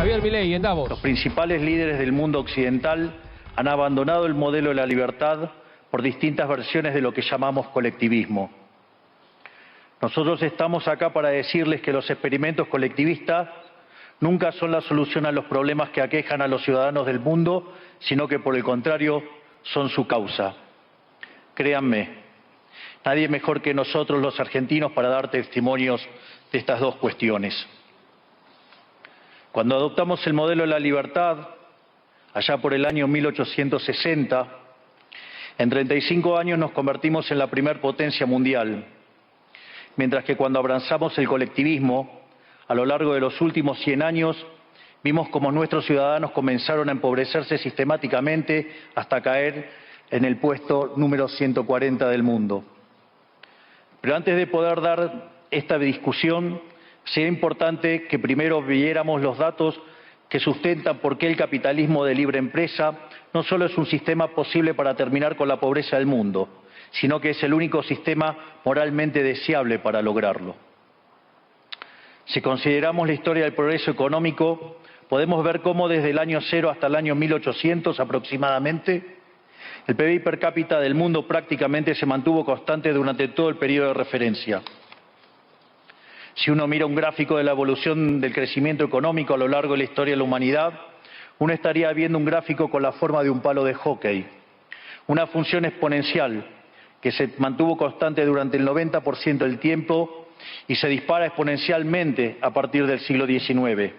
Javier Milei en Davos. Los principales líderes del mundo occidental han abandonado el modelo de la libertad por distintas versiones de lo que llamamos colectivismo. Nosotros estamos acá para decirles que los experimentos colectivistas nunca son la solución a los problemas que aquejan a los ciudadanos del mundo, sino que por el contrario son su causa. Créanme, nadie mejor que nosotros los argentinos para dar testimonios de estas dos cuestiones. Cuando adoptamos el modelo de la libertad, allá por el año 1860, en 35 años nos convertimos en la primer potencia mundial, mientras que cuando abrazamos el colectivismo, a lo largo de los últimos 100 años, vimos como nuestros ciudadanos comenzaron a empobrecerse sistemáticamente hasta caer en el puesto número 140 del mundo. Pero antes de poder dar esta discusión, sería importante que primero viéramos los datos que sustentan por qué el capitalismo de libre empresa no solo es un sistema posible para terminar con la pobreza del mundo, sino que es el único sistema moralmente deseable para lograrlo. Si consideramos la historia del progreso económico, podemos ver cómo desde el año 0 hasta el año 1800 aproximadamente, el PBI per cápita del mundo prácticamente se mantuvo constante durante todo el periodo de referencia. Si uno mira un gráfico de la evolución del crecimiento económico a lo largo de la historia de la humanidad, uno estaría viendo un gráfico con la forma de un palo de hockey, una función exponencial que se mantuvo constante durante el 90% del tiempo y se dispara exponencialmente a partir del siglo XIX.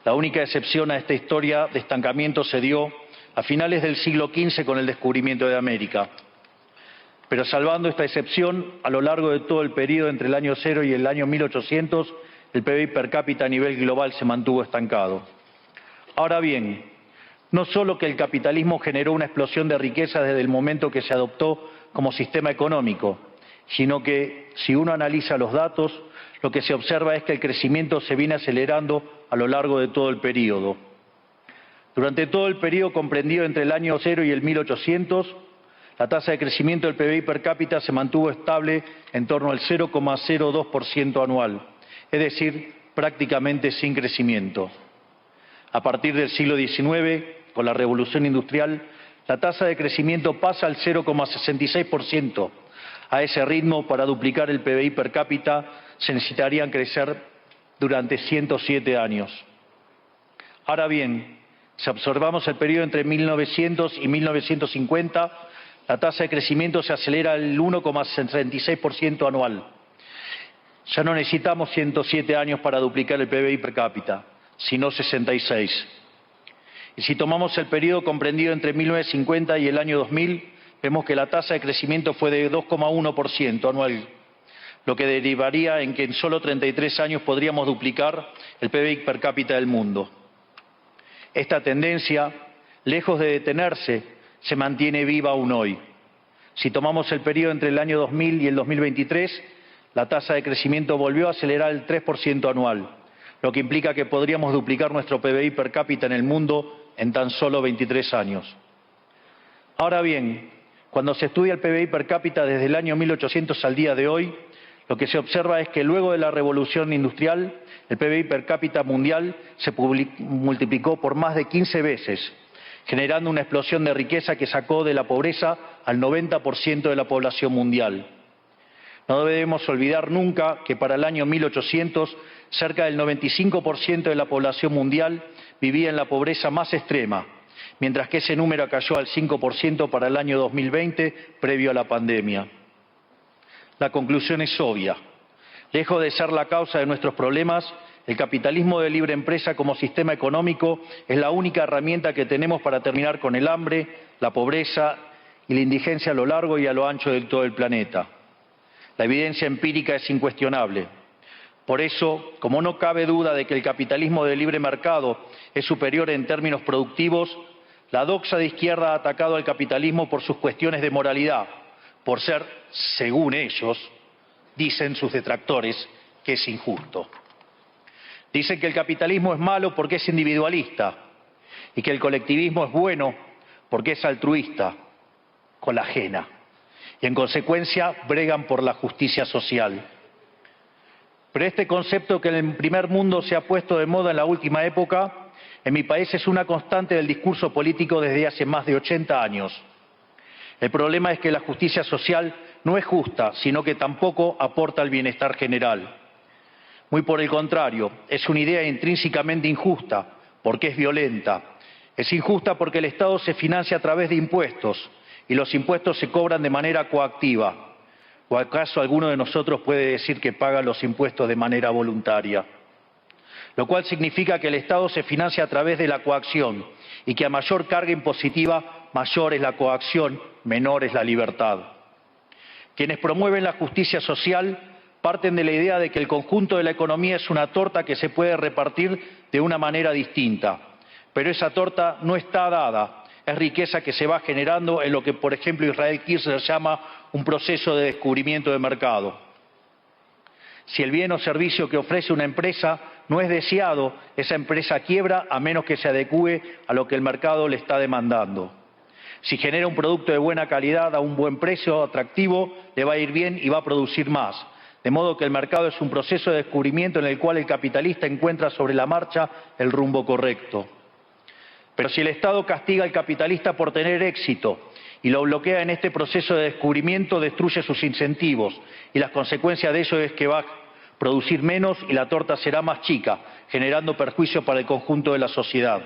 La única excepción a esta historia de estancamiento se dio a finales del siglo XV con el descubrimiento de América. Pero salvando esta excepción, a lo largo de todo el periodo entre el año 0 y el año 1800, el PBI per cápita a nivel global se mantuvo estancado. Ahora bien, no solo que el capitalismo generó una explosión de riqueza desde el momento que se adoptó como sistema económico, sino que, si uno analiza los datos, lo que se observa es que el crecimiento se viene acelerando a lo largo de todo el periodo. Durante todo el periodo comprendido entre el año 0 y el 1800, la tasa de crecimiento del PBI per cápita se mantuvo estable en torno al 0,02% anual, es decir, prácticamente sin crecimiento. A partir del siglo XIX, con la revolución industrial, la tasa de crecimiento pasa al 0,66%. A ese ritmo, para duplicar el PBI per cápita, se necesitarían crecer durante 107 años. Ahora bien, si observamos el periodo entre 1900 y 1950, la tasa de crecimiento se acelera al 1,66% anual. Ya no necesitamos 107 años para duplicar el PBI per cápita, sino 66. Y si tomamos el periodo comprendido entre 1950 y el año 2000, vemos que la tasa de crecimiento fue de 2,1% anual, lo que derivaría en que en solo 33 años podríamos duplicar el PBI per cápita del mundo. Esta tendencia, lejos de detenerse, se mantiene viva aún hoy. Si tomamos el periodo entre el año 2000 y el 2023, la tasa de crecimiento volvió a acelerar el 3% anual, lo que implica que podríamos duplicar nuestro PBI per cápita en el mundo en tan solo 23 años. Ahora bien, cuando se estudia el PBI per cápita desde el año 1800 al día de hoy, lo que se observa es que luego de la revolución industrial, el PBI per cápita mundial se multiplicó por más de 15 veces, generando una explosión de riqueza que sacó de la pobreza al 90% de la población mundial. No debemos olvidar nunca que para el año 1800, cerca del 95% de la población mundial vivía en la pobreza más extrema, mientras que ese número cayó al 5% para el año 2020, previo a la pandemia. La conclusión es obvia. Lejos de ser la causa de nuestros problemas, el capitalismo de libre empresa como sistema económico es la única herramienta que tenemos para terminar con el hambre, la pobreza y la indigencia a lo largo y a lo ancho de todo el planeta. La evidencia empírica es incuestionable. Por eso, como no cabe duda de que el capitalismo de libre mercado es superior en términos productivos, la doxa de izquierda ha atacado al capitalismo por sus cuestiones de moralidad, por ser, según ellos, dicen sus detractores, que es injusto. Dicen que el capitalismo es malo porque es individualista y que el colectivismo es bueno porque es altruista, con la ajena. Y en consecuencia bregan por la justicia social. Pero este concepto que en el primer mundo se ha puesto de moda en la última época, en mi país es una constante del discurso político desde hace más de 80 años. El problema es que la justicia social no es justa, sino que tampoco aporta al bienestar general. Muy por el contrario, es una idea intrínsecamente injusta, porque es violenta. Es injusta porque el Estado se financia a través de impuestos, y los impuestos se cobran de manera coactiva. ¿O acaso alguno de nosotros puede decir que paga los impuestos de manera voluntaria? Lo cual significa que el Estado se financia a través de la coacción y que a mayor carga impositiva, mayor es la coacción, menor es la libertad. Quienes promueven la justicia social parten de la idea de que el conjunto de la economía es una torta que se puede repartir de una manera distinta. Pero esa torta no está dada, es riqueza que se va generando en lo que, por ejemplo, Israel Kirzler llama un proceso de descubrimiento de mercado. Si el bien o servicio que ofrece una empresa no es deseado, esa empresa quiebra a menos que se adecúe a lo que el mercado le está demandando. Si genera un producto de buena calidad a un buen precio atractivo, le va a ir bien y va a producir más. De modo que el mercado es un proceso de descubrimiento en el cual el capitalista encuentra sobre la marcha el rumbo correcto. Pero si el Estado castiga al capitalista por tener éxito y lo bloquea en este proceso de descubrimiento, destruye sus incentivos y las consecuencias de ello es que va a producir menos y la torta será más chica, generando perjuicio para el conjunto de la sociedad.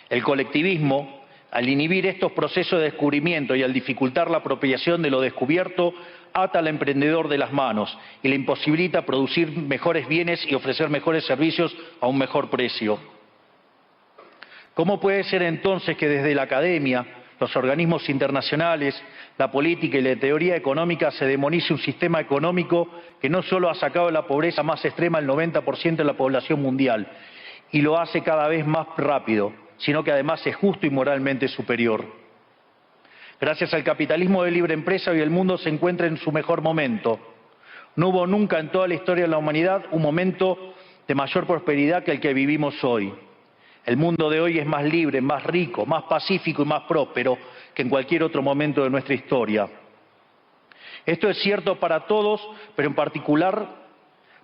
El colectivismo, al inhibir estos procesos de descubrimiento y al dificultar la apropiación de lo descubierto, ata al emprendedor de las manos y le imposibilita producir mejores bienes y ofrecer mejores servicios a un mejor precio. ¿Cómo puede ser entonces que desde la academia, los organismos internacionales, la política y la teoría económica se demonice un sistema económico que no solo ha sacado de la pobreza más extrema al 90% de la población mundial y lo hace cada vez más rápido, sino que además es justo y moralmente superior? Gracias al capitalismo de libre empresa, hoy el mundo se encuentra en su mejor momento. No hubo nunca en toda la historia de la humanidad un momento de mayor prosperidad que el que vivimos hoy. El mundo de hoy es más libre, más rico, más pacífico y más próspero que en cualquier otro momento de nuestra historia. Esto es cierto para todos, pero en particular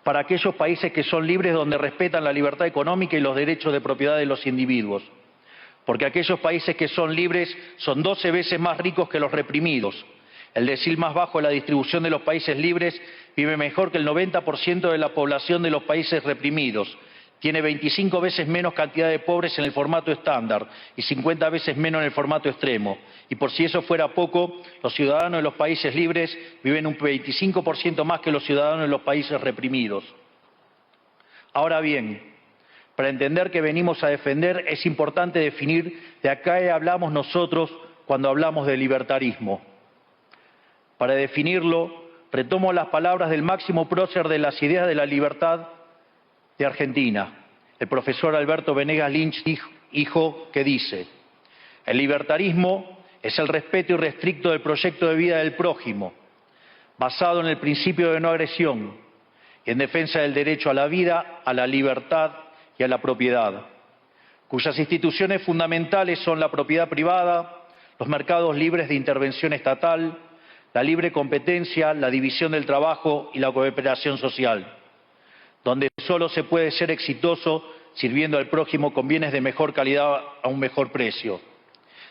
para aquellos países que son libres, donde respetan la libertad económica y los derechos de propiedad de los individuos. Porque aquellos países que son libres son 12 veces más ricos que los reprimidos. El decil más bajo de la distribución de los países libres vive mejor que el 90% de la población de los países reprimidos. Tiene 25 veces menos cantidad de pobres en el formato estándar y 50 veces menos en el formato extremo. Y por si eso fuera poco, los ciudadanos de los países libres viven un 25% más que los ciudadanos de los países reprimidos. Ahora bien, para entender qué venimos a defender es importante definir de a qué hablamos nosotros cuando hablamos de libertarismo. Para definirlo, retomo las palabras del máximo prócer de las ideas de la libertad de Argentina, el profesor Alberto Venegas Lynch, hijo, que dice: el libertarismo es el respeto irrestricto del proyecto de vida del prójimo, basado en el principio de no agresión y en defensa del derecho a la vida, a la libertad y a la propiedad, cuyas instituciones fundamentales son la propiedad privada, los mercados libres de intervención estatal, la libre competencia, la división del trabajo y la cooperación social, donde solo se puede ser exitoso sirviendo al prójimo con bienes de mejor calidad a un mejor precio.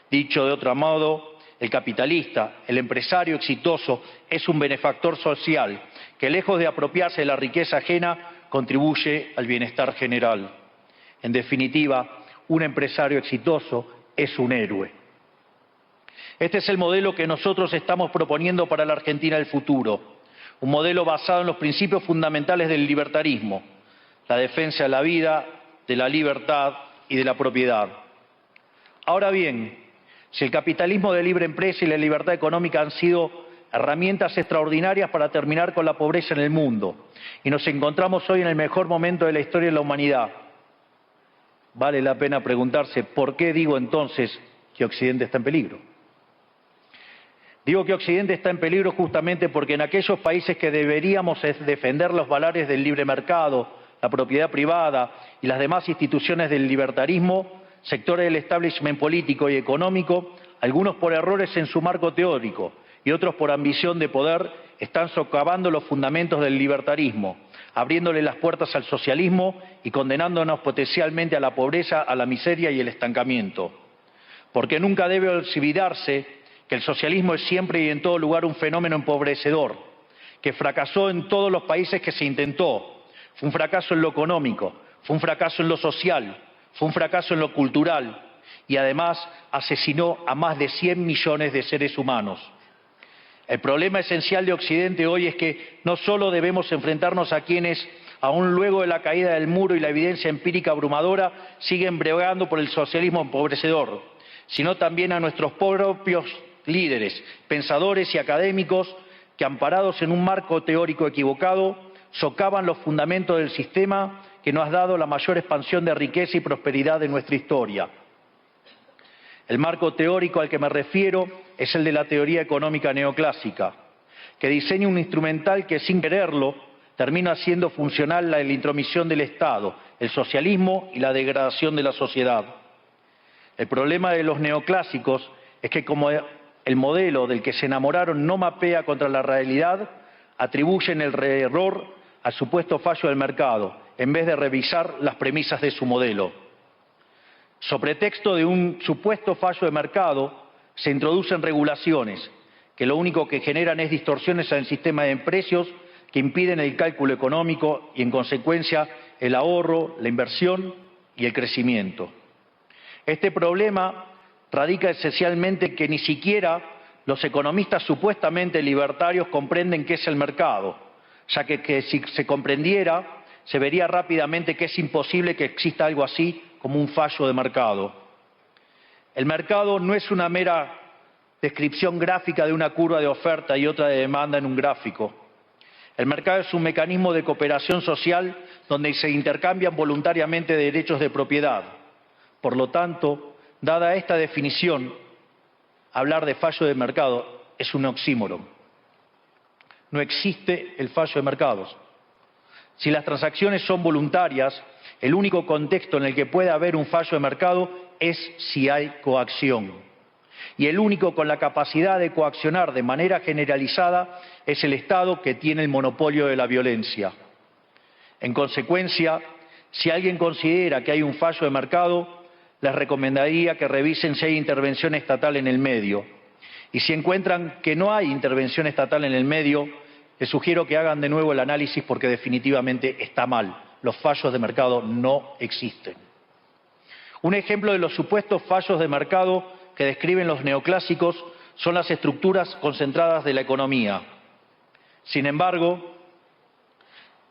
Dicho de otro modo, el capitalista, el empresario exitoso, es un benefactor social que, lejos de apropiarse de la riqueza ajena, contribuye al bienestar general. En definitiva, un empresario exitoso es un héroe. Este es el modelo que nosotros estamos proponiendo para la Argentina del futuro. Un modelo basado en los principios fundamentales del libertarismo, la defensa de la vida, de la libertad y de la propiedad. Ahora bien, si el capitalismo de libre empresa y la libertad económica han sido herramientas extraordinarias para terminar con la pobreza en el mundo, y nos encontramos hoy en el mejor momento de la historia de la humanidad, vale la pena preguntarse ¿por qué digo entonces que Occidente está en peligro? Digo que Occidente está en peligro justamente porque en aquellos países que deberíamos defender los valores del libre mercado, la propiedad privada y las demás instituciones del libertarismo, sectores del establishment político y económico, algunos por errores en su marco teórico y otros por ambición de poder, están socavando los fundamentos del libertarismo, abriéndole las puertas al socialismo y condenándonos potencialmente a la pobreza, a la miseria y el estancamiento. Porque nunca debe olvidarse que el socialismo es siempre y en todo lugar un fenómeno empobrecedor, que fracasó en todos los países que se intentó. Fue un fracaso en lo económico, fue un fracaso en lo social, fue un fracaso en lo cultural y además asesinó a más de 100 millones de seres humanos. El problema esencial de Occidente hoy es que no solo debemos enfrentarnos a quienes, aún luego de la caída del muro y la evidencia empírica abrumadora, siguen bregando por el socialismo empobrecedor, sino también a nuestros propios líderes, pensadores y académicos que, amparados en un marco teórico equivocado, socavan los fundamentos del sistema que nos ha dado la mayor expansión de riqueza y prosperidad de nuestra historia. El marco teórico al que me refiero es el de la teoría económica neoclásica, que diseña un instrumental que, sin quererlo, termina haciendo funcional la intromisión del Estado, el socialismo y la degradación de la sociedad. El problema de los neoclásicos es que, como el modelo del que se enamoraron no mapea contra la realidad, atribuyen el error al supuesto fallo del mercado, en vez de revisar las premisas de su modelo. Sobre pretexto de un supuesto fallo de mercado, se introducen regulaciones que lo único que generan es distorsiones en el sistema de precios que impiden el cálculo económico y, en consecuencia, el ahorro, la inversión y el crecimiento. Este problema radica esencialmente en que ni siquiera los economistas supuestamente libertarios comprenden qué es el mercado, ya que si se comprendiera, se vería rápidamente que es imposible que exista algo así como un fallo de mercado. El mercado no es una mera descripción gráfica de una curva de oferta y otra de demanda en un gráfico. El mercado es un mecanismo de cooperación social donde se intercambian voluntariamente derechos de propiedad. Por lo tanto, dada esta definición, hablar de fallo de mercado es un oxímoron. No existe el fallo de mercados. Si las transacciones son voluntarias, el único contexto en el que puede haber un fallo de mercado es si hay coacción. Y el único con la capacidad de coaccionar de manera generalizada es el Estado, que tiene el monopolio de la violencia. En consecuencia, si alguien considera que hay un fallo de mercado, les recomendaría que revisen si hay intervención estatal en el medio. Y si encuentran que no hay intervención estatal en el medio, les sugiero que hagan de nuevo el análisis, porque definitivamente está mal. Los fallos de mercado no existen. Un ejemplo de los supuestos fallos de mercado que describen los neoclásicos son las estructuras concentradas de la economía. Sin embargo,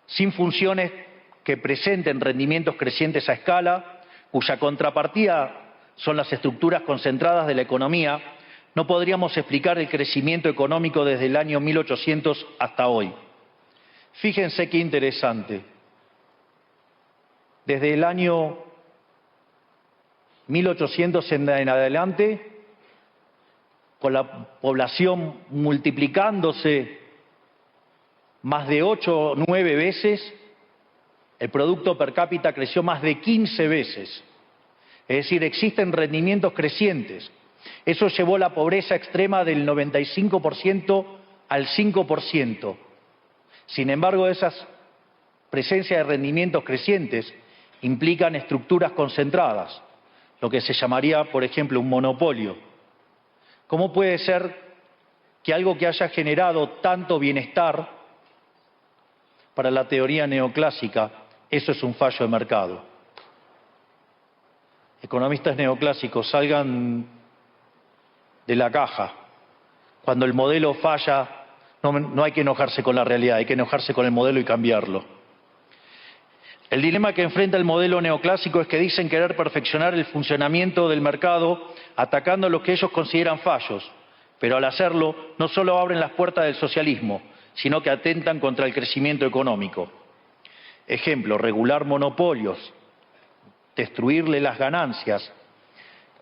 sin funciones que presenten rendimientos crecientes a escala, cuya contrapartida son las estructuras concentradas de la economía, no podríamos explicar el crecimiento económico desde el año 1800 hasta hoy. Fíjense qué interesante. Desde el año 1800 en adelante, con la población multiplicándose más de 8 o 9 veces, el producto per cápita creció más de 15 veces. Es decir, existen rendimientos crecientes. Eso llevó la pobreza extrema del 95% al 5%. Sin embargo, esas presencias de rendimientos crecientes implican estructuras concentradas, lo que se llamaría, por ejemplo, un monopolio. ¿Cómo puede ser que algo que haya generado tanto bienestar para la teoría neoclásica, eso es un fallo de mercado? Economistas neoclásicos, salgan de la caja. Cuando el modelo falla, no hay que enojarse con la realidad, hay que enojarse con el modelo y cambiarlo. El dilema que enfrenta el modelo neoclásico es que dicen querer perfeccionar el funcionamiento del mercado atacando lo que ellos consideran fallos, pero al hacerlo no solo abren las puertas del socialismo, sino que atentan contra el crecimiento económico. Ejemplo, regular monopolios, destruirle las ganancias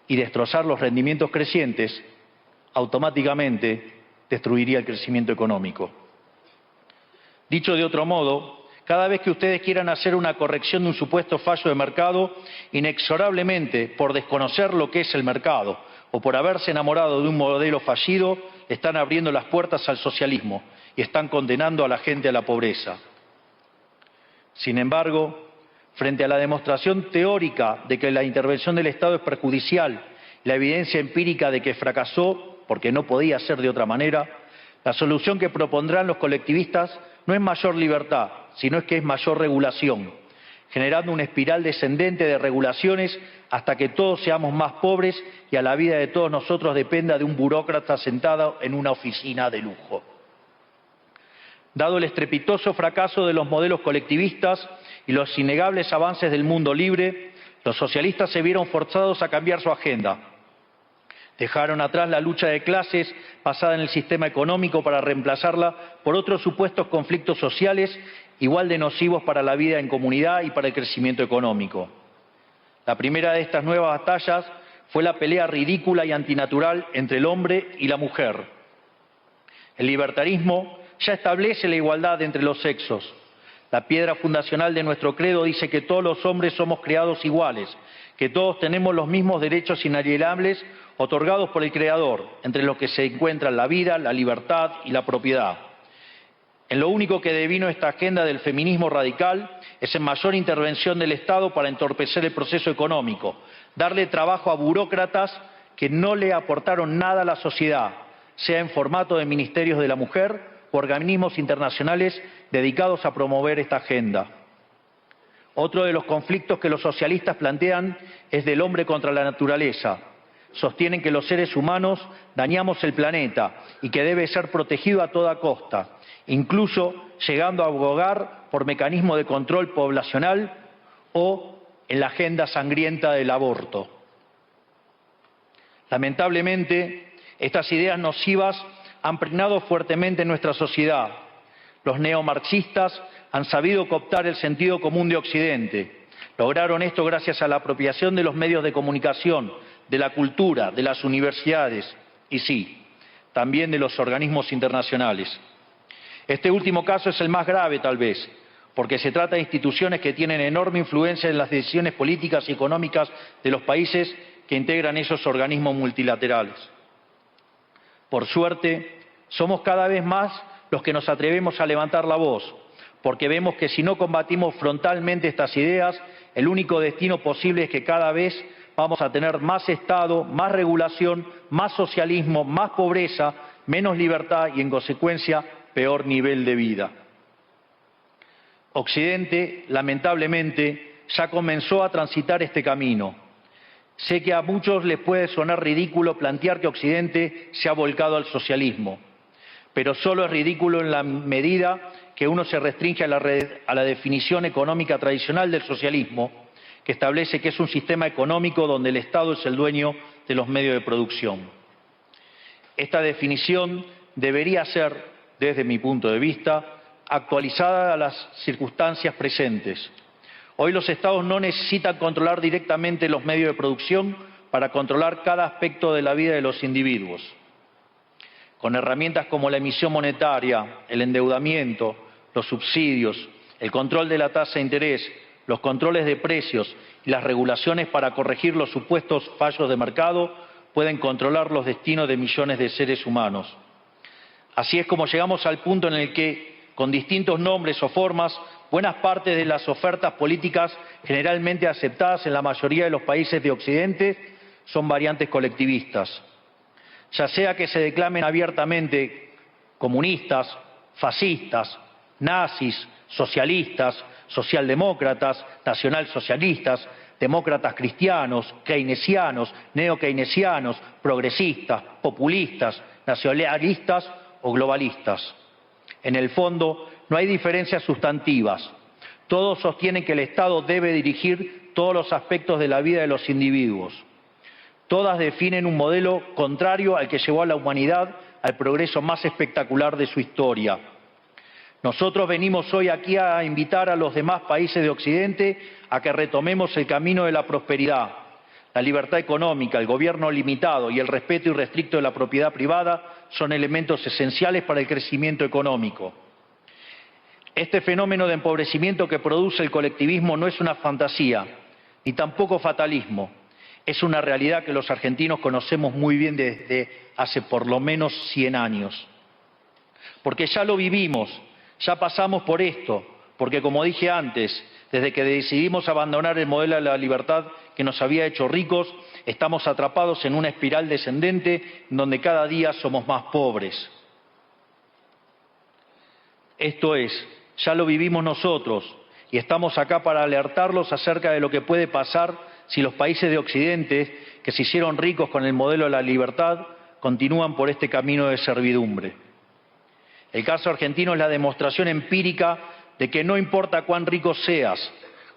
y destrozar los rendimientos crecientes, automáticamente destruiría el crecimiento económico. Dicho de otro modo, cada vez que ustedes quieran hacer una corrección de un supuesto fallo de mercado, inexorablemente, por desconocer lo que es el mercado o por haberse enamorado de un modelo fallido, están abriendo las puertas al socialismo y están condenando a la gente a la pobreza. Sin embargo, frente a la demostración teórica de que la intervención del Estado es perjudicial, la evidencia empírica de que fracasó porque no podía ser de otra manera, la solución que propondrán los colectivistas no es mayor libertad, sino que es mayor regulación, generando una espiral descendente de regulaciones hasta que todos seamos más pobres y a la vida de todos nosotros dependa de un burócrata sentado en una oficina de lujo. Dado el estrepitoso fracaso de los modelos colectivistas y los innegables avances del mundo libre, los socialistas se vieron forzados a cambiar su agenda. Dejaron atrás la lucha de clases basada en el sistema económico para reemplazarla por otros supuestos conflictos sociales igual de nocivos para la vida en comunidad y para el crecimiento económico. La primera de estas nuevas batallas fue la pelea ridícula y antinatural entre el hombre y la mujer. El libertarismo ya establece la igualdad entre los sexos. La piedra fundacional de nuestro credo dice que todos los hombres somos creados iguales, que todos tenemos los mismos derechos inalienables otorgados por el Creador, entre los que se encuentran la vida, la libertad y la propiedad. En lo único que devino esta agenda del feminismo radical es en mayor intervención del Estado para entorpecer el proceso económico, darle trabajo a burócratas que no le aportaron nada a la sociedad, sea en formato de ministerios de la mujer o organismos internacionales dedicados a promover esta agenda. Otro de los conflictos que los socialistas plantean es del hombre contra la naturaleza. Sostienen que los seres humanos dañamos el planeta y que debe ser protegido a toda costa, incluso llegando a abogar por mecanismos de control poblacional o en la agenda sangrienta del aborto. Lamentablemente, estas ideas nocivas han pregnado fuertemente en nuestra sociedad. Los neomarxistas han sabido cooptar el sentido común de Occidente. Lograron esto gracias a la apropiación de los medios de comunicación, de la cultura, de las universidades y sí, también de los organismos internacionales. Este último caso es el más grave tal vez, porque se trata de instituciones que tienen enorme influencia en las decisiones políticas y económicas de los países que integran esos organismos multilaterales. Por suerte, somos cada vez más los que nos atrevemos a levantar la voz, porque vemos que si no combatimos frontalmente estas ideas, el único destino posible es que cada vez vamos a tener más Estado, más regulación, más socialismo, más pobreza, menos libertad y, en consecuencia, peor nivel de vida. Occidente, lamentablemente, ya comenzó a transitar este camino. Sé que a muchos les puede sonar ridículo plantear que Occidente se ha volcado al socialismo, pero solo es ridículo en la medida que uno se restringe a la definición económica tradicional del socialismo, que establece que es un sistema económico donde el Estado es el dueño de los medios de producción. Esta definición debería ser, desde mi punto de vista, actualizada a las circunstancias presentes. Hoy los Estados no necesitan controlar directamente los medios de producción para controlar cada aspecto de la vida de los individuos. Con herramientas como la emisión monetaria, el endeudamiento, los subsidios, el control de la tasa de interés, los controles de precios y las regulaciones para corregir los supuestos fallos de mercado, pueden controlar los destinos de millones de seres humanos. Así es como llegamos al punto en el que, con distintos nombres o formas, buenas partes de las ofertas políticas generalmente aceptadas en la mayoría de los países de Occidente son variantes colectivistas. Ya sea que se declamen abiertamente comunistas, fascistas, nazis, socialistas, socialdemócratas, nacionalsocialistas, demócratas cristianos, keynesianos, neokeynesianos, progresistas, populistas, nacionalistas o globalistas. En el fondo, no hay diferencias sustantivas. Todos sostienen que el Estado debe dirigir todos los aspectos de la vida de los individuos. Todas definen un modelo contrario al que llevó a la humanidad al progreso más espectacular de su historia. Nosotros venimos hoy aquí a invitar a los demás países de Occidente a que retomemos el camino de la prosperidad. La libertad económica, el gobierno limitado y el respeto irrestricto de la propiedad privada son elementos esenciales para el crecimiento económico. Este fenómeno de empobrecimiento que produce el colectivismo no es una fantasía, ni tampoco fatalismo. Es una realidad que los argentinos conocemos muy bien desde hace por lo menos 100 años. Porque ya lo vivimos, ya pasamos por esto, porque como dije antes, desde que decidimos abandonar el modelo de la libertad que nos había hecho ricos, estamos atrapados en una espiral descendente donde cada día somos más pobres. Esto es, ya lo vivimos nosotros y estamos acá para alertarlos acerca de lo que puede pasar si los países de Occidente, que se hicieron ricos con el modelo de la libertad, continúan por este camino de servidumbre. El caso argentino es la demostración empírica de que no importa cuán rico seas,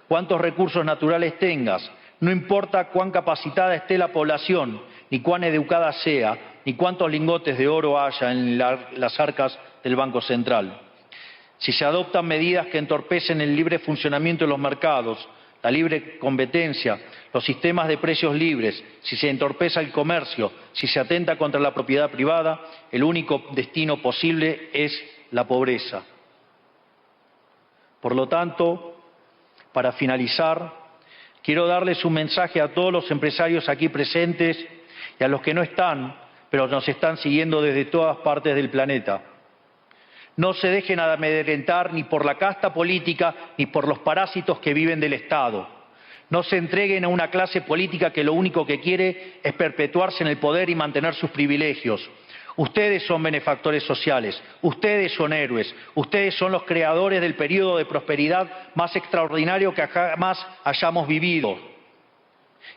cuántos recursos naturales tengas, no importa cuán capacitada esté la población, ni cuán educada sea, ni cuántos lingotes de oro haya en las arcas del Banco Central. Si se adoptan medidas que entorpecen el libre funcionamiento de los mercados, la libre competencia, los sistemas de precios libres, si se entorpece el comercio, si se atenta contra la propiedad privada, el único destino posible es la pobreza. Por lo tanto, para finalizar, quiero darles un mensaje a todos los empresarios aquí presentes y a los que no están, pero nos están siguiendo desde todas partes del planeta. No se dejen amedrentar ni por la casta política ni por los parásitos que viven del Estado. No se entreguen a una clase política que lo único que quiere es perpetuarse en el poder y mantener sus privilegios. Ustedes son benefactores sociales, ustedes son héroes, ustedes son los creadores del periodo de prosperidad más extraordinario que jamás hayamos vivido.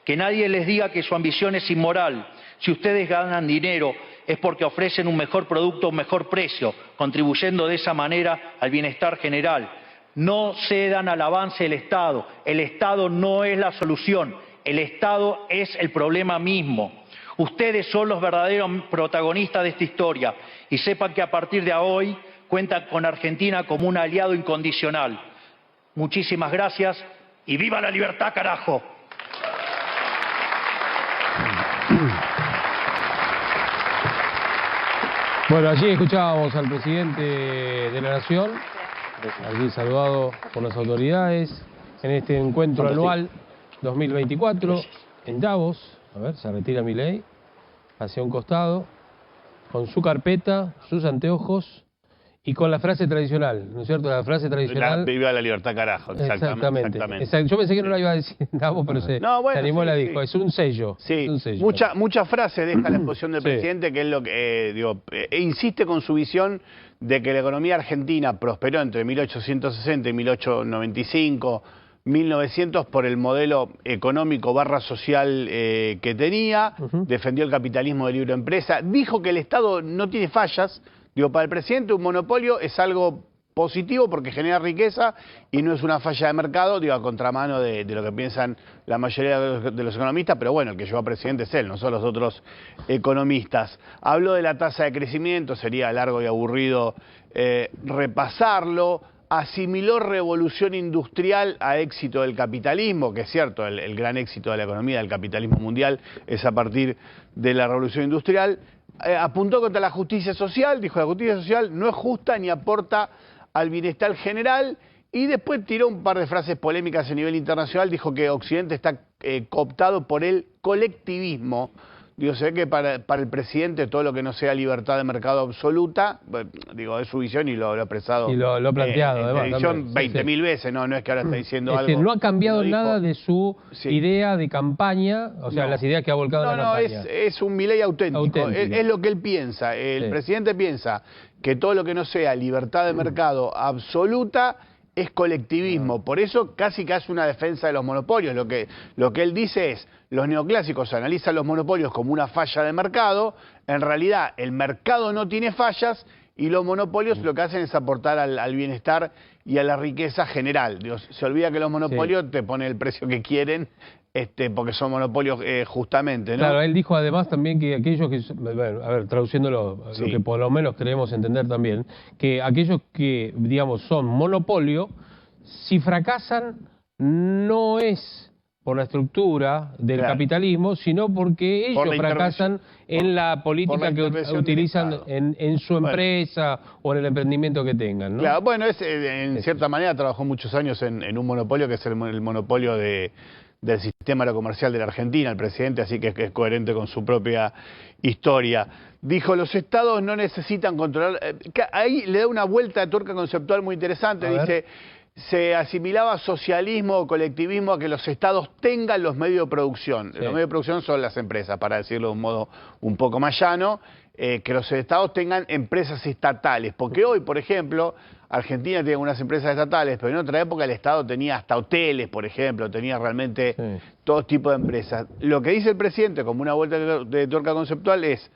Que nadie les diga que su ambición es inmoral. Si ustedes ganan dinero es porque ofrecen un mejor producto a un mejor precio, contribuyendo de esa manera al bienestar general. No cedan al avance del Estado. El Estado no es la solución, el Estado es el problema mismo. Ustedes son los verdaderos protagonistas de esta historia y sepan que a partir de hoy cuentan con Argentina como un aliado incondicional. Muchísimas gracias y ¡viva la libertad, carajo! Bueno, allí escuchábamos al presidente de la Nación, allí saludado por las autoridades, en este encuentro anual 2024 en Davos. A ver, se retira Milei hacia un costado, con su carpeta, sus anteojos y con la frase tradicional, ¿no es cierto? La frase tradicional. Viva la libertad, carajo. Exactamente. Yo pensé que no la iba a decir Davos, pero se animó y la dijo. Es un sello. Sí, es un sello. Muchas frases deja la exposición del presidente, que es lo que, insiste con su visión de que la economía argentina prosperó entre 1860 y 1895, 1900 por el modelo económico / social que tenía, defendió el capitalismo de libre empresa, dijo que el Estado no tiene fallas. Para el presidente un monopolio es algo positivo porque genera riqueza y no es una falla de mercado, a contramano de lo que piensan la mayoría de los economistas, pero bueno, el que llevó a presidente es él, no son los otros economistas. Habló de la tasa de crecimiento, sería largo y aburrido repasarlo. Asimiló revolución industrial a éxito del capitalismo, que es cierto, el gran éxito de la economía del capitalismo mundial es a partir de la revolución industrial. Apuntó contra la justicia social, dijo la justicia social no es justa ni aporta al bienestar general, y después tiró un par de frases polémicas a nivel internacional, dijo que Occidente está cooptado por el colectivismo. Se ve que para el presidente todo lo que no sea libertad de mercado absoluta, es su visión y lo ha expresado. Y lo ha planteado, además. En televisión 20.000 veces, no es que ahora está diciendo algo. No ha cambiado nada de su idea de campaña, las ideas que ha volcado en la campaña. Es un Milei auténtico. Es lo que él piensa. El presidente piensa que todo lo que no sea libertad de mercado absoluta es colectivismo. Por eso casi que hace una defensa de los monopolios. Lo que él dice es, los neoclásicos analizan los monopolios como una falla de mercado, en realidad el mercado no tiene fallas y los monopolios lo que hacen es aportar al bienestar y a la riqueza general. Se olvida que los monopolios te ponen el precio que quieren, porque son monopolios justamente, ¿no? Claro, él dijo además también que aquellos que, traduciéndolo, lo que por lo menos queremos entender también, que aquellos que, son monopolio, si fracasan no es por la estructura del capitalismo, sino porque ellos fracasan en la política que utilizan en su empresa o en el emprendimiento que tengan, ¿no? Claro, bueno, en cierta manera trabajó muchos años en un monopolio que es el monopolio del sistema aerocomercial de la Argentina, el presidente, así que es coherente con su propia historia. Dijo, los estados no necesitan controlar. Ahí le da una vuelta de tuerca conceptual muy interesante, dice, se asimilaba socialismo o colectivismo a que los estados tengan los medios de producción. Sí. Los medios de producción son las empresas, para decirlo de un modo un poco más llano, que los estados tengan empresas estatales. Porque hoy, por ejemplo, Argentina tiene unas empresas estatales, pero en otra época el Estado tenía hasta hoteles, por ejemplo, tenía realmente todo tipo de empresas. Lo que dice el presidente, como una vuelta de tuerca conceptual, es: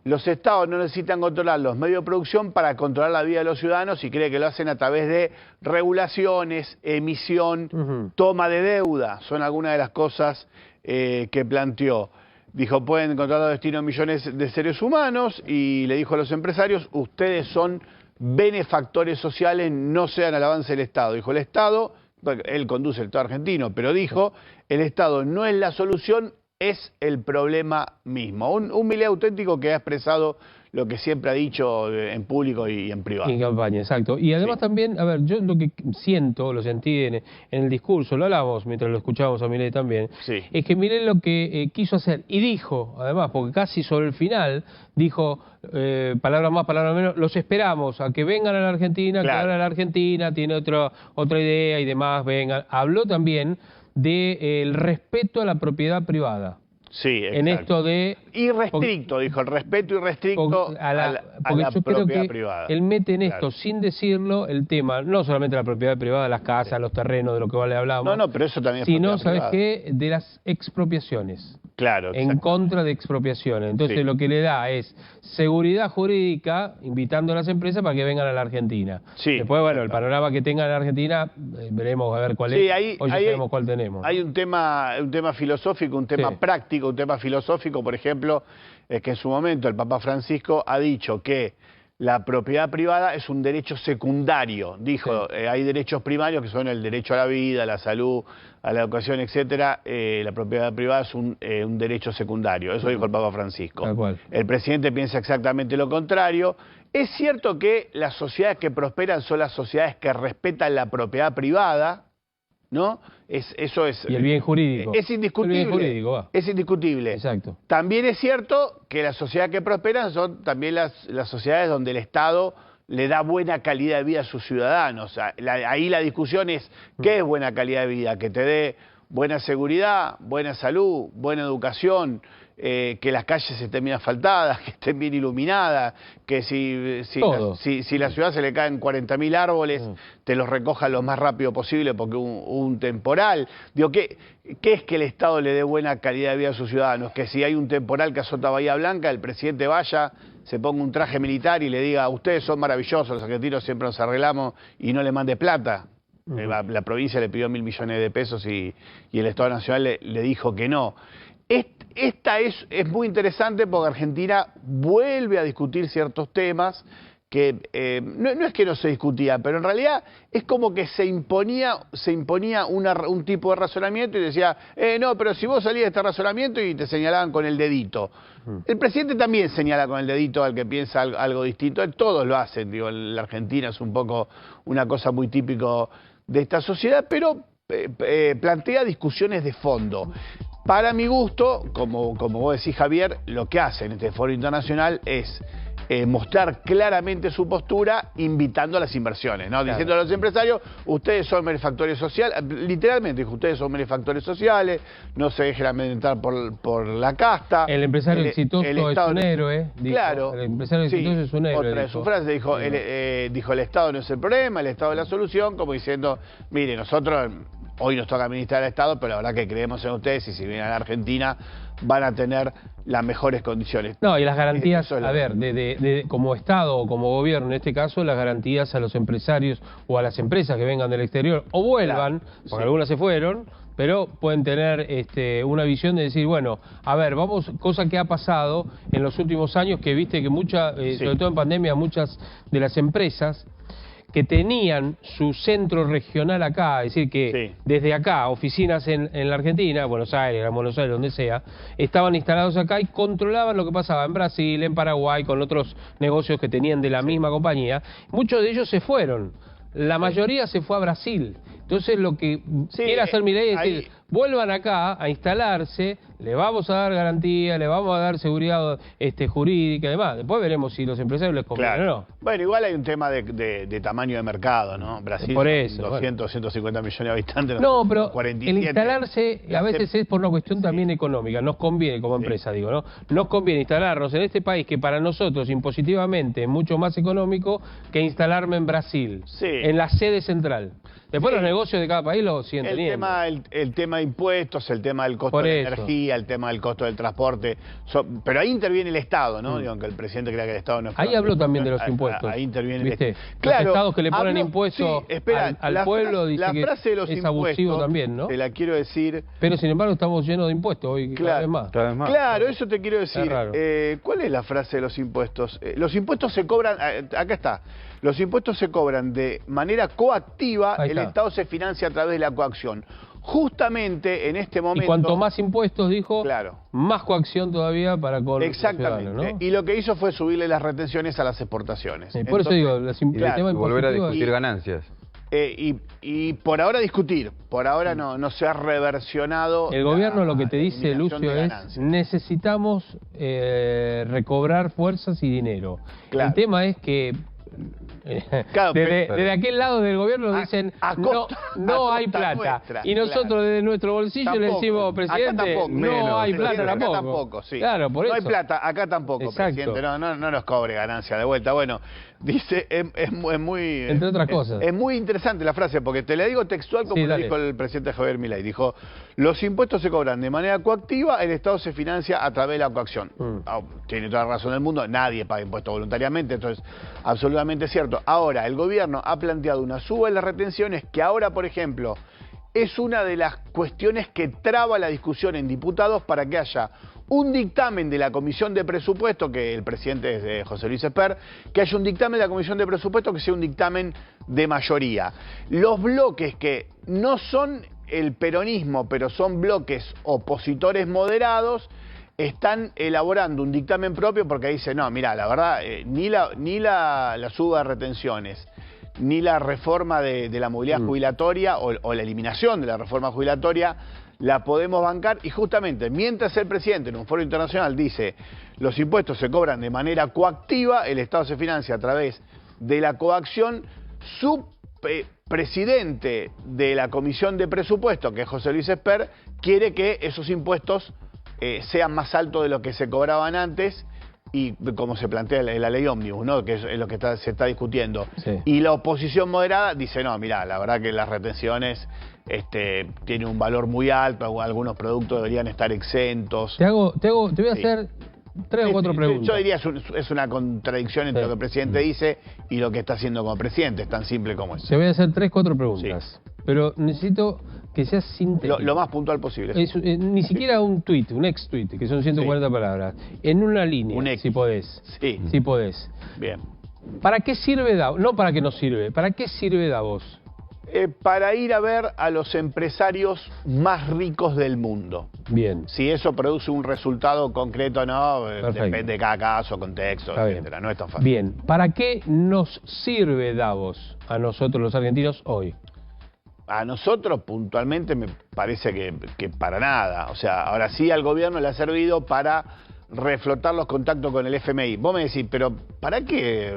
los estados no necesitan controlar los medios de producción para controlar la vida de los ciudadanos, y cree que lo hacen a través de regulaciones, emisión, toma de deuda. Son algunas de las cosas que planteó. Dijo, pueden controlar los destinos de millones de seres humanos, y le dijo a los empresarios, ustedes son benefactores sociales, no sean al avance del Estado. Dijo, el Estado, él conduce el Estado argentino, pero dijo, el Estado no es la solución, es el problema mismo. Un Milei auténtico que ha expresado lo que siempre ha dicho en público y en privado. En campaña, exacto. Y además también, a ver, yo lo que siento, lo sentí en el discurso, lo hablamos mientras lo escuchábamos a Milei también, es que Milei lo que quiso hacer, y dijo, además, porque casi sobre el final, dijo, palabras más, palabras menos, los esperamos a que vengan a la Argentina, que ahora la Argentina tiene otra idea y demás, vengan. Habló también del respeto a la propiedad privada. Sí, exacto. En esto de... Irrestricto, dijo, el respeto irrestricto a la propiedad privada. Él mete en esto, sin decirlo, el tema, no solamente de la propiedad privada, las casas, los terrenos, de lo que le hablamos. No, pero eso también es sino, ¿sabes qué? De las expropiaciones. Claro, en contra de expropiaciones. Entonces lo que le da es seguridad jurídica, invitando a las empresas para que vengan a la Argentina. Después, bueno, el panorama que tengan en la Argentina, veremos a ver cuál es. Hoy ya sabemos cuál tenemos. Hay un tema filosófico, un tema práctico, un tema filosófico, por ejemplo, es que en su momento el Papa Francisco ha dicho que la propiedad privada es un derecho secundario. Dijo, hay derechos primarios que son el derecho a la vida, a la salud, a la educación, etcétera. La propiedad privada es un derecho secundario. Eso dijo el Papa Francisco. Tal cual. El presidente piensa exactamente lo contrario. Es cierto que las sociedades que prosperan son las sociedades que respetan la propiedad privada, ¿no? Eso es... Y el bien jurídico. Es indiscutible. El bien jurídico, es indiscutible. Exacto. También es cierto que las sociedades que prosperan son también las sociedades donde el Estado le da buena calidad de vida a sus ciudadanos. Ahí la discusión es, ¿qué es buena calidad de vida? Que te dé buena seguridad, buena salud, buena educación, que las calles estén bien asfaltadas, que estén bien iluminadas, que si la ciudad se le caen 40.000 árboles, te los recojan lo más rápido posible porque un temporal. Digo, ¿qué es que el Estado le dé buena calidad de vida a sus ciudadanos? Que si hay un temporal que azota Bahía Blanca, el presidente vaya, se ponga un traje militar y le diga, ustedes son maravillosos, los argentinos siempre nos arreglamos, y no le mande plata. La provincia le pidió 1.000 millones de pesos y el Estado Nacional le dijo que no. Esta es muy interesante porque Argentina vuelve a discutir ciertos temas que no es que no se discutía, pero en realidad es como que se imponía un tipo de razonamiento y decía, no, pero si vos salías de este razonamiento, y te señalaban con el dedito. El presidente también señala con el dedito al que piensa algo distinto, todos lo hacen, digo, en la Argentina es un poco una cosa muy típico de esta sociedad, pero plantea discusiones de fondo. Para mi gusto, como vos decís, Javier, lo que hace en este foro internacional es mostrar claramente su postura, invitando a las inversiones, ¿no? Diciendo a los empresarios, ustedes son benefactores sociales, literalmente dijo, ustedes son benefactores sociales, no se dejen amedrentar por la casta. El empresario exitoso es un héroe. Dijo. Claro. El empresario exitoso es un héroe. Otra de sus frases dijo, el Estado no es el problema, el Estado es la solución, como diciendo, mire, nosotros... Hoy nos toca administrar el Estado, pero la verdad que creemos en ustedes y si vienen a la Argentina van a tener las mejores condiciones. No, y las garantías, a ver, como Estado o como gobierno, en este caso, las garantías a los empresarios o a las empresas que vengan del exterior o vuelvan, porque algunas se fueron, pero pueden tener una visión de decir, bueno, a ver, vamos, cosa que ha pasado en los últimos años, que viste que sobre todo en pandemia, muchas de las empresas que tenían su centro regional acá, es decir, que desde acá, oficinas en la Argentina, Buenos Aires, donde sea, estaban instalados acá y controlaban lo que pasaba en Brasil, en Paraguay, con otros negocios que tenían de la misma compañía. Muchos de ellos se fueron, la mayoría se fue a Brasil. Entonces lo que quiere hacer Milei es decir, vuelvan acá a instalarse, le vamos a dar garantía, le vamos a dar seguridad jurídica y demás. Después veremos si los empresarios les conviene o no. Bueno, igual hay un tema de tamaño de mercado, ¿no? Brasil, por eso, 200, 150 millones de habitantes. No, pero 47. el instalarse a veces es por una cuestión también económica. Nos conviene como empresa, digo, ¿no? Nos conviene instalarnos en este país que para nosotros impositivamente es mucho más económico que instalarme en Brasil, en la sede central. Después los negocios de cada país lo siguen teniendo. El tema de impuestos, el tema del costo de la energía, el tema del costo del transporte. Pero ahí interviene el Estado, ¿no? Digo, aunque el presidente crea que el Estado no es... Ahí habló también de los impuestos. Ahí interviene ¿viste? el Estado. Claro, los estados que le ponen impuestos al pueblo dicen que es abusivo también, ¿no? Te la quiero decir... Pero sin embargo estamos llenos de impuestos hoy cada vez más. Claro, eso te quiero decir. ¿Cuál es la frase de los impuestos? Los impuestos se cobran... acá está. Los impuestos se cobran de manera coactiva, el Estado se financia a través de la coacción. Justamente en este momento... Y cuanto más impuestos, dijo, más coacción todavía para con los ciudadanos, ¿no? Y lo que hizo fue subirle las retenciones a las exportaciones. Por eso digo, el tema volver a discutir ganancias. Y por ahora discutir, por ahora no se ha reversionado. El gobierno lo que te dice, Lucio, es necesitamos recobrar fuerzas y dinero. El tema es que desde aquel lado del gobierno dicen no hay plata y nosotros desde nuestro bolsillo le decimos, presidente, no hay plata tampoco. Acá tampoco, sí. Claro, por eso. No hay plata, acá tampoco, presidente, no nos cobre ganancia de vuelta. Bueno, dice, es muy... Entre otras cosas. Es muy interesante la frase, porque te la digo textual como lo dijo el presidente Javier Milei. Dijo, los impuestos se cobran de manera coactiva, el Estado se financia a través de la coacción. Tiene toda la razón del mundo, nadie paga impuestos voluntariamente, esto es absolutamente cierto. Ahora, el gobierno ha planteado una suba en las retenciones que ahora, por ejemplo, es una de las cuestiones que traba la discusión en diputados para que haya un dictamen de la Comisión de Presupuesto, que el presidente es José Luis Esper, que haya un dictamen de la Comisión de Presupuesto que sea un dictamen de mayoría. Los bloques que no son el peronismo, pero son bloques opositores moderados, están elaborando un dictamen propio porque dice, no, mira, la verdad, ni la suba de retenciones, ni la reforma de la movilidad jubilatoria o la eliminación de la reforma jubilatoria la podemos bancar. Y justamente, mientras el presidente en un foro internacional dice los impuestos se cobran de manera coactiva, el Estado se financia a través de la coacción, su presidente de la Comisión de Presupuesto, que es José Luis Esper, quiere que esos impuestos sean más altos de lo que se cobraban antes y como se plantea en la ley ómnibus, ¿no? Que es lo que se está discutiendo. Y la oposición moderada dice, no, mirá, la verdad que las retenciones tienen un valor muy alto, algunos productos deberían estar exentos. Te voy a hacer 3 o 4 preguntas. Yo diría es una contradicción entre lo que el presidente dice y lo que está haciendo como presidente, es tan simple como eso. Te voy a hacer 3 o 4 preguntas, pero necesito que seas sintético. Lo más puntual posible. Ni siquiera un tuit, un ex-tuit, que son 140 palabras. En una línea, si podés. Si podés. Bien. ¿Para qué sirve Davos? No para qué nos sirve, ¿para qué sirve Davos? Para ir a ver a los empresarios más ricos del mundo. Bien. Si eso produce un resultado concreto o no, depende de cada caso, contexto, etcétera. No es tan fácil. Bien. ¿Para qué nos sirve Davos a nosotros los argentinos hoy? A nosotros puntualmente me parece que para nada. O sea, ahora sí al gobierno le ha servido para reflotar los contactos con el FMI. Vos me decís, pero ¿para qué?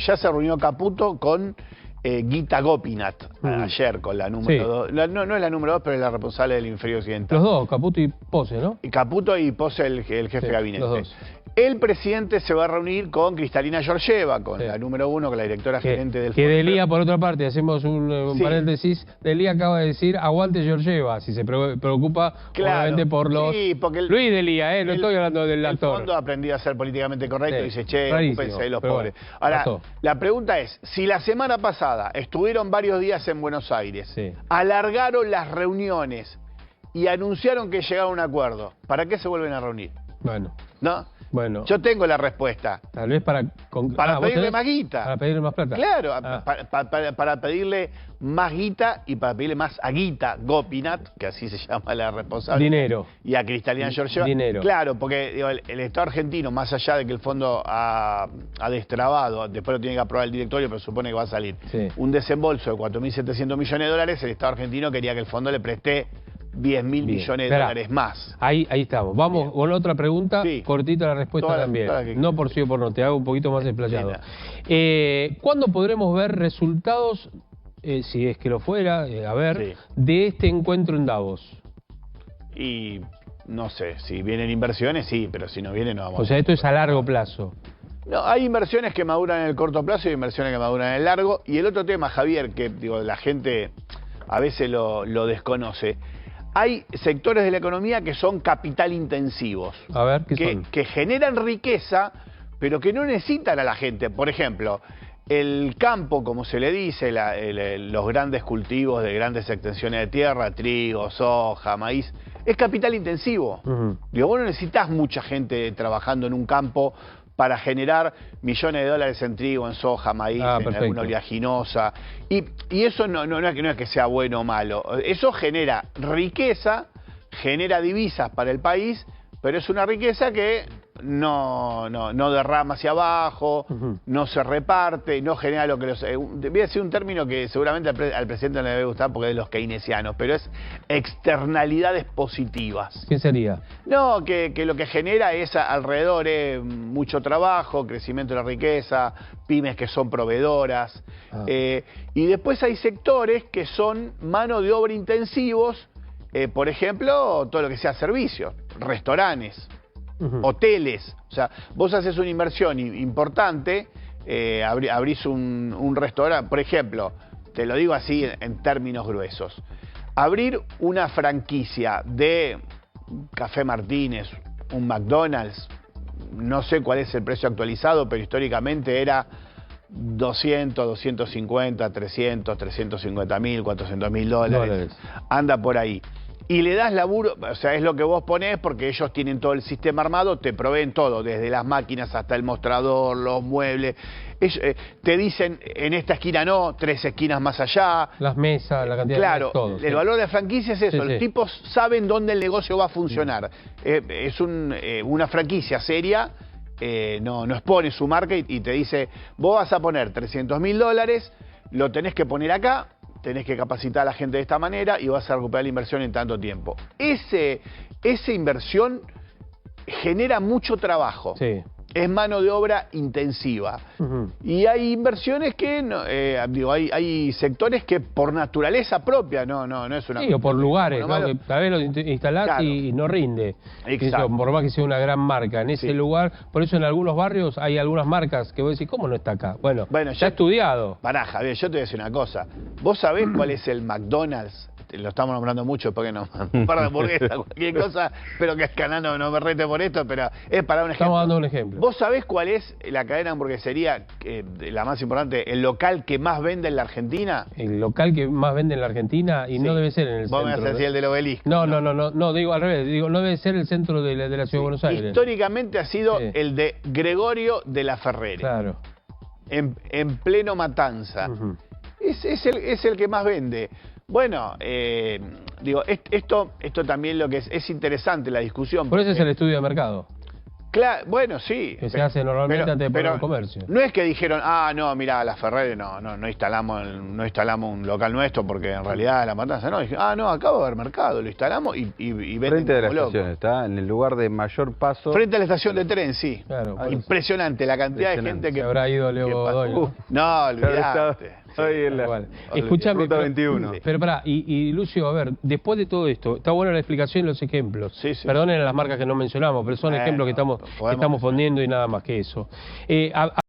Ya se reunió Caputo con Gita Gopinath ayer con la número 2. No es la número 2, pero es la responsable del Inferior Occidental. Los dos, Caputo y Pose, ¿no? Y Caputo y Pose, el jefe de gabinete. Los dos. El presidente se va a reunir con Cristalina Georgieva, con la número 1, con la directora gerente del Que Delía, por otra parte, hacemos un paréntesis, Delía acaba de decir, aguante Georgieva, si se preocupa obviamente por los... Luis Delía, no estoy hablando del actor. El fondo ha aprendido a ser políticamente correcto y dice, che, ocúpense de los pobres. Ahora, la pregunta es, si la semana pasada estuvieron varios días en Buenos Aires, alargaron las reuniones y anunciaron que llegaron a un acuerdo, ¿para qué se vuelven a reunir? Bueno. ¿No? Bueno. Yo tengo la respuesta. Tal vez para pedirle más guita. Para pedirle más plata. Claro, para pedirle más guita y para pedirle más a Guita Gopinath, que así se llama la responsable. Dinero. Y a Cristalina Georgieva. Dinero. Claro, porque digo, el Estado argentino, más allá de que el fondo ha destrabado, después lo tiene que aprobar el directorio, pero supone que va a salir un desembolso de 4.700 millones de dólares, el Estado argentino quería que el fondo le preste 10.000 millones de dólares más. Ahí estamos. Vamos con otra pregunta, cortita la respuesta también. No por sí o por no, te hago un poquito más explayado. ¿Cuándo podremos ver resultados, si es que lo fuera, de este encuentro en Davos? Y no sé, si vienen inversiones, sí, pero si no vienen, no vamos. O sea, esto es a largo plazo. No, hay inversiones que maduran en el corto plazo y hay inversiones que maduran en el largo. Y el otro tema, Javier, que digo, la gente a veces lo desconoce. Hay sectores de la economía que son capital intensivos. A ver, ¿qué son? Que generan riqueza, pero que no necesitan a la gente. Por ejemplo, el campo, como se le dice, los grandes cultivos de grandes extensiones de tierra, trigo, soja, maíz, es capital intensivo. Digo, vos no necesitas mucha gente trabajando en un campo para generar millones de dólares en trigo, en soja, maíz, en alguna oleaginosa. Y eso no es que sea bueno o malo. Eso genera riqueza, genera divisas para el país, pero es una riqueza que no derrama hacia abajo, no se reparte, no genera lo que los... voy a decir un término que seguramente al presidente no le debe gustar porque es de los keynesianos, pero es externalidades positivas. ¿Qué sería? No, que lo que genera es alrededor mucho trabajo, crecimiento de la riqueza, pymes que son proveedoras. Y después hay sectores que son mano de obra intensivos, por ejemplo, todo lo que sea servicios, restaurantes, hoteles. O sea, vos haces una inversión importante, abrís un restaurante, por ejemplo, te lo digo así en términos gruesos, abrir una franquicia de Café Martínez, un McDonald's, no sé cuál es el precio actualizado, pero históricamente era 200, 250, 300, 350.000, 400.000 dólares. Anda por ahí. Y le das laburo, o sea, es lo que vos ponés porque ellos tienen todo el sistema armado, te proveen todo, desde las máquinas hasta el mostrador, los muebles. Te dicen, en esta esquina no, 3 esquinas más allá. Las mesas, la cantidad de todo. El valor de la franquicia es eso, los tipos saben dónde el negocio va a funcionar. Es una franquicia seria, no expone su marca y te dice, vos vas a poner 300.000 dólares, lo tenés que poner acá, tenés que capacitar a la gente de esta manera y vas a recuperar la inversión en tanto tiempo. Esa inversión genera mucho trabajo. Es mano de obra intensiva. Y hay inversiones que, hay sectores que por naturaleza propia, no es una... Sí, o por lugares, que tal vez lo instalás y no rinde. Eso, por más que sea una gran marca en ese lugar. Por eso en algunos barrios hay algunas marcas que vos decís, ¿cómo no está acá? Bueno ya estudiado. Pará, Javier, yo te voy a decir una cosa. ¿Vos sabés cuál es el McDonald's? Lo estamos nombrando mucho porque no, un par de hamburguesas, cualquier cosa, pero que Canano no me rete por esto, pero es para un ejemplo. Estamos dando un ejemplo. ¿Vos sabés cuál es la cadena de hamburguesería, la más importante, el local que más vende en la Argentina? El local que más vende en la Argentina y no debe ser en el centro. Vos me vas a decir el del Obelisco. No, digo al revés, no debe ser el centro de la ciudad de Buenos Aires. Históricamente ha sido el de Gregorio de la Ferrere. Claro. En pleno Matanza. Es el que más vende. Bueno, esto también lo que es interesante la discusión. Por eso es el estudio de mercado. Claro, bueno, sí. Que se hace normalmente antes de poner un comercio. No es que dijeron, no, mira, la Ferrere no instalamos un local nuestro porque en realidad la Matanza no. Dijeron, no, acá va a haber mercado, lo instalamos y venden. Frente de la estación, está en el lugar de mayor paso. Frente a la estación de tren, sí. Claro, impresionante la cantidad de gente que... Se habrá ido Leo Godoy. No, olvidate. Escuchame, Ruta 21. Pero pará, y Lucio, a ver, después de todo esto, está buena la explicación y los ejemplos. Perdonen las marcas que no mencionamos, pero son ejemplos que estamos poniendo y nada más que eso.